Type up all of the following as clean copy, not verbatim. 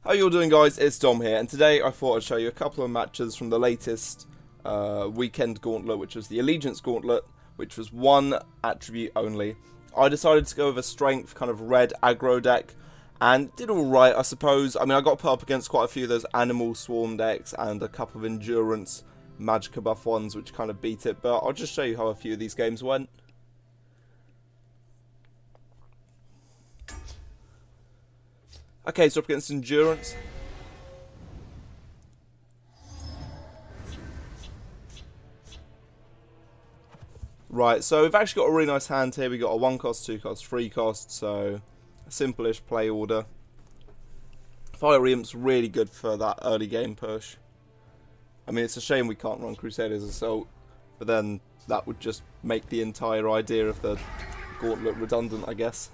How you all doing, guys? It's Dom here, and today I thought I'd show you a couple of matches from the latest weekend gauntlet, which was the Allegiance Gauntlet, which was one attribute only. I decided to go with a strength, kind of red aggro deck, and did alright, I suppose. I mean, I got put up against quite a few of those animal swarm decks, and a couple of endurance magicka buff ones, which kind of beat it, but I'll just show you how a few of these games went. Okay, so up against endurance. Right, so we've actually got a really nice hand here. We got a 1 cost, 2 cost, 3 cost, so a simple-ish play order. Fire Imp's really good for that early game push. I mean, it's a shame we can't run Crusader's Assault, but then that would just make the entire idea of the gauntlet redundant, I guess.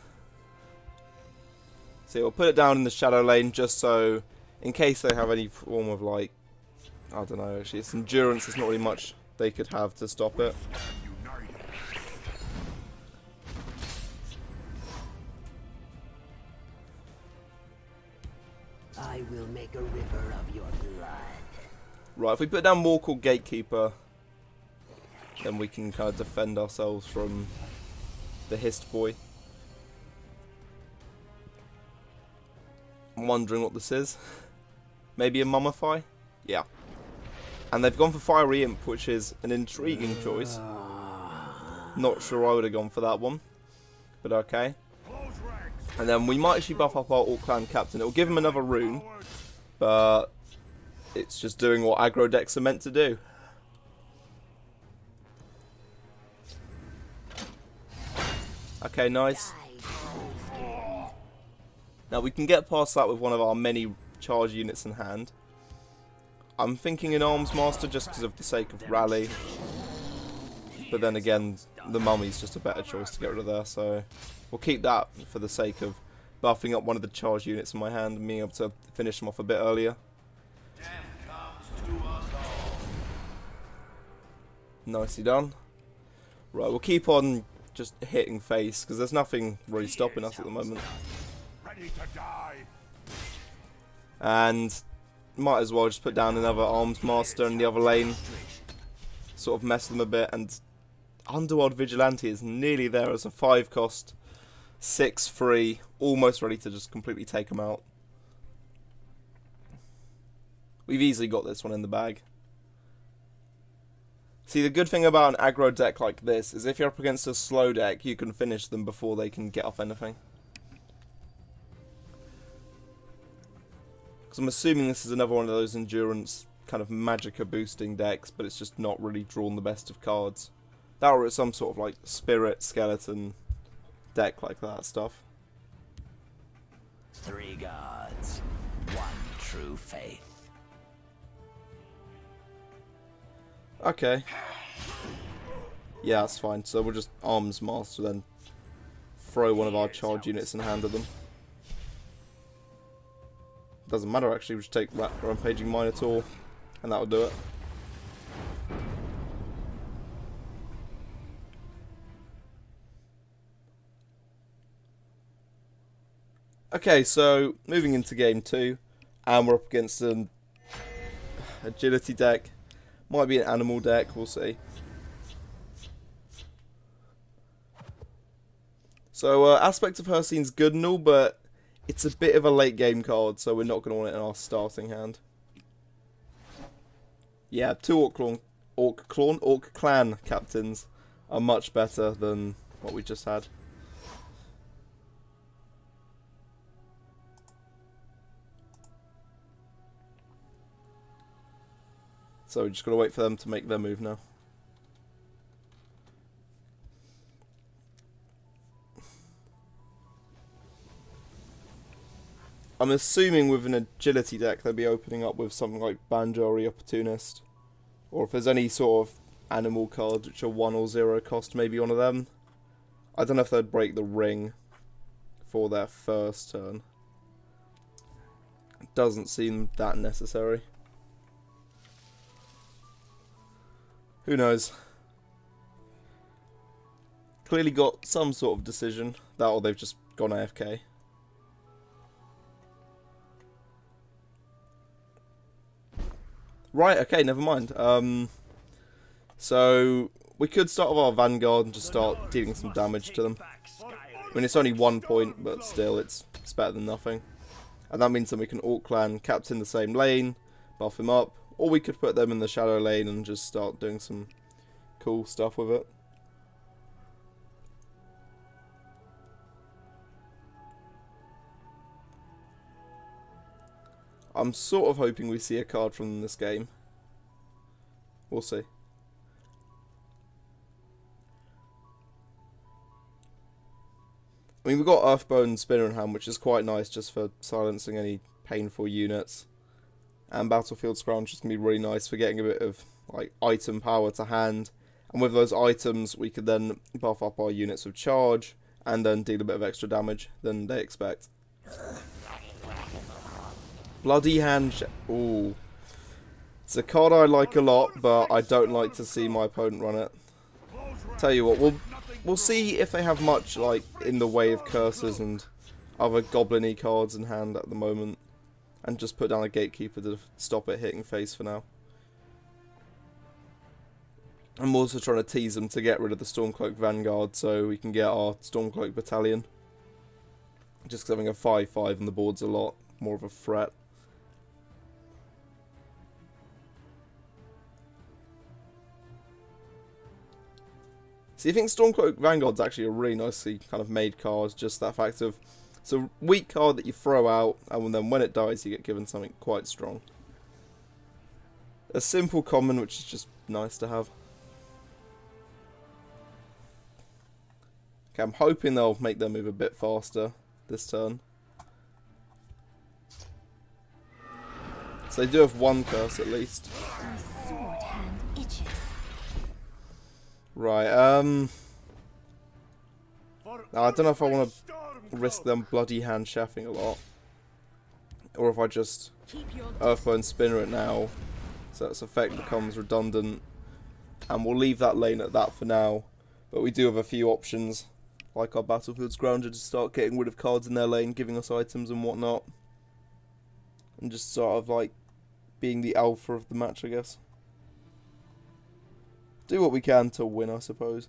So we'll put it down in the shadow lane just so, in case they have any form of, like, I don't know, actually, it's endurance, there's not really much they could have to stop it. I will make a river of your blood. Right, if we put down more called Gatekeeper, then we can kind of defend ourselves from the Hist Boy. I'm wondering what this is. Maybe a Mummify? Yeah. And they've gone for Fiery Imp, which is an intriguing choice. Not sure I would have gone for that one, but okay. And then we might actually buff up our Orc Clan Captain. It'll give him another rune, but it's just doing what aggro decks are meant to do. Okay, nice. Now we can get past that with one of our many charge units in hand. I'm thinking an Arms Master just because of the sake of rally. But then again, the Mummy's just a better choice to get rid of there, so we'll keep that for the sake of buffing up one of the charge units in my hand and being able to finish them off a bit earlier. Nicely done. Right, we'll keep on just hitting face because there's nothing really stopping us at the moment. And might as well just put down another Arms Master in the other lane, sort of mess them a bit. And Underworld Vigilante is nearly there as a 5 cost, 6-3, almost ready to just completely take them out. We've easily got this one in the bag. See, the good thing about an aggro deck like this is if you're up against a slow deck, you can finish them before they can get off anything. I'm assuming this is another one of those endurance kind of magicka boosting decks, but it's just not really drawn the best of cards. That or it's some sort of like spirit skeleton deck like that stuff. 3 gods, 1 true faith. Okay. Yeah, that's fine. So we'll just Arms Master, then throw one of our charge units in hand at them. Doesn't matter actually, we'll just take Rampaging Minotaur and that'll do it. Okay, so moving into game 2, and we're up against an agility deck. Might be an animal deck, we'll see. So Aspect of Her seems good and all, but it's a bit of a late game card, so we're not going to want it in our starting hand. Yeah, 2 Orc Clan captains are much better than what we just had. So we're just going to wait for them to make their move now. I'm assuming with an agility deck they'll be opening up with something like Banjari Opportunist. Or if there's any sort of animal cards which are 1 or 0 cost, maybe one of them. I don't know if they'd break the ring for their first turn. It doesn't seem that necessary. Who knows? Clearly got some sort of decision. That or they've just gone AFK. Right, okay, never mind. So we could start with our Vanguard and just start dealing some damage to them. I mean, it's only 1 point, but still, it's better than nothing. And that means that we can Orc Clan captain the same lane, buff him up, or we could put them in the shadow lane and just start doing some cool stuff with it. I'm sort of hoping we see a card from this game. We'll see. I mean, we've got Earthbone Spinner in hand, which is quite nice just for silencing any painful units. And Battlefield Scrounge is going to be really nice for getting a bit of like item power to hand. And with those items, we could then buff up our units with charge and then deal a bit of extra damage than they expect. Bloody Hand. Ooh. It's a card I like a lot, but I don't like to see my opponent run it. Tell you what, we'll see if they have much like in the way of curses and other goblin-y cards in hand at the moment. And just put down a Gatekeeper to stop it hitting face for now. I'm also trying to tease them to get rid of the Stormcloak Vanguard so we can get our Stormcloak Battalion. Just because having a 5/5 on the board's a lot more of a threat. So you think Stormcloak Vanguard's actually a really nicely kind of made card, just that fact of it's a weak card that you throw out, and then when it dies you get given something quite strong. A simple common which is just nice to have. Okay, I'm hoping they'll make them move a bit faster this turn. So they do have one curse at least. Right, I don't know if I want to risk them Bloody Hand chefing a lot. Or if I just Earthbone Spinner it now, so its effect becomes redundant. And we'll leave that lane at that for now. But we do have a few options, like our Battlefield Scrounger, to start getting rid of cards in their lane, giving us items and whatnot. And just sort of like being the alpha of the match, I guess. Do what we can to win, I suppose.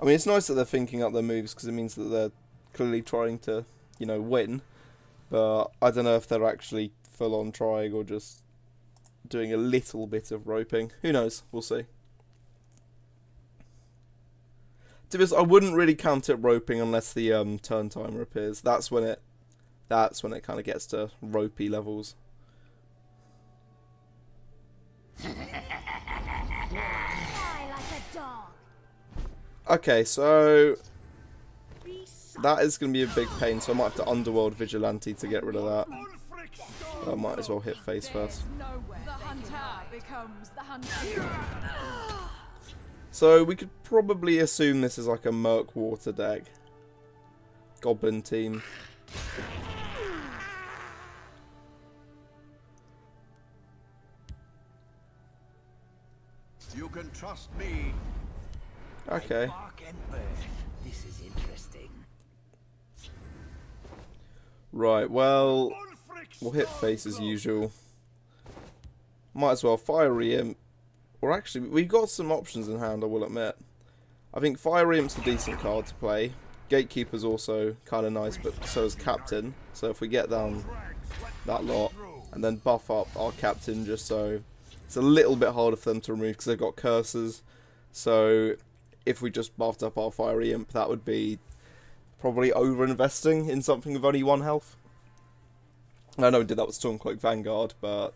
I mean, it's nice that they're thinking up their moves because it means that they're clearly trying to, you know, win. But I don't know if they're actually full on trying or just doing a little bit of roping. Who knows? We'll see. To be honest, I wouldn't really count it roping unless the turn timer appears. That's when it kind of gets to ropey levels. Okay, so that is going to be a big pain, so I might have to Underworld Vigilante to get rid of that. I might as well hit face first. So we could probably assume this is like a Murkwater deck. Goblin team. You can trust me. Okay. This is interesting. Right, well, we'll hit face as usual. Might as well Fiery Imp. Or actually, we've got some options in hand, I will admit. I think Fiery Imp's a decent card to play. Gatekeeper's also kind of nice, but so is Captain. So if we get down that lot, and then buff up our Captain just so it's a little bit harder for them to remove because they've got curses. So if we just buffed up our Fiery Imp, that would be probably over-investing in something with only 1 health. I know we did that with Stormcloak Vanguard, but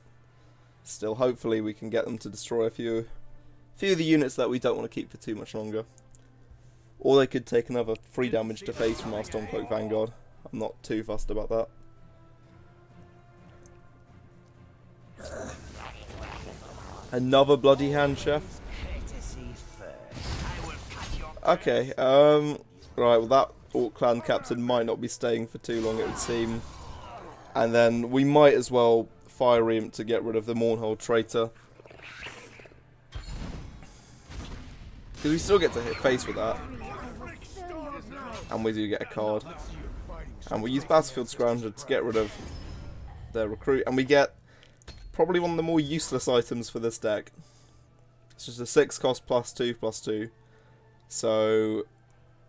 still, hopefully we can get them to destroy a few of the units that we don't want to keep for too much longer. Or they could take another 3 damage to face from our Stormcloak Vanguard. I'm not too fussed about that. Another Bloody Hand Chef. Okay, right, well that Orc Clan Captain might not be staying for too long, it would seem. And then we might as well Fiery Imp to get rid of the Mournhold Traitor. Because we still get to hit face with that. And we do get a card. And we'll use Battlefield Scrounger to get rid of their recruit, and we get probably one of the more useless items for this deck. It's just a 6 cost +2/+2. So,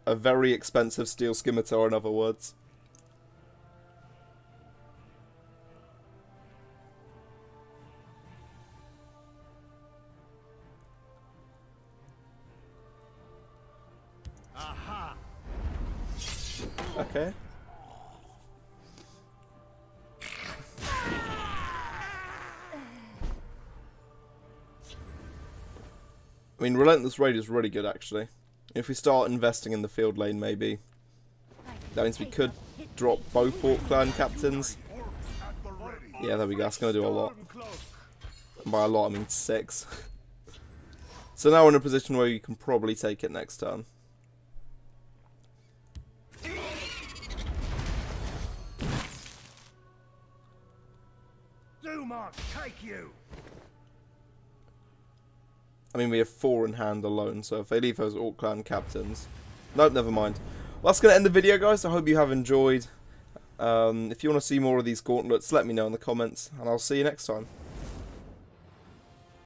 a very expensive Steel Scimitar, in other words. Okay. I mean, Relentless Raid is really good, actually. If we start investing in the field lane, maybe. That means we could drop both Orc Clan captains. Yeah, there we go. That's going to do a lot. And by a lot, I mean 6. So now we're in a position where you can probably take it next turn. Take you. I mean, we have 4 in hand alone, so if they leave those Orc Clan captains... Nope, never mind. Well, that's going to end the video, guys. I hope you have enjoyed. If you want to see more of these gauntlets, let me know in the comments, and I'll see you next time.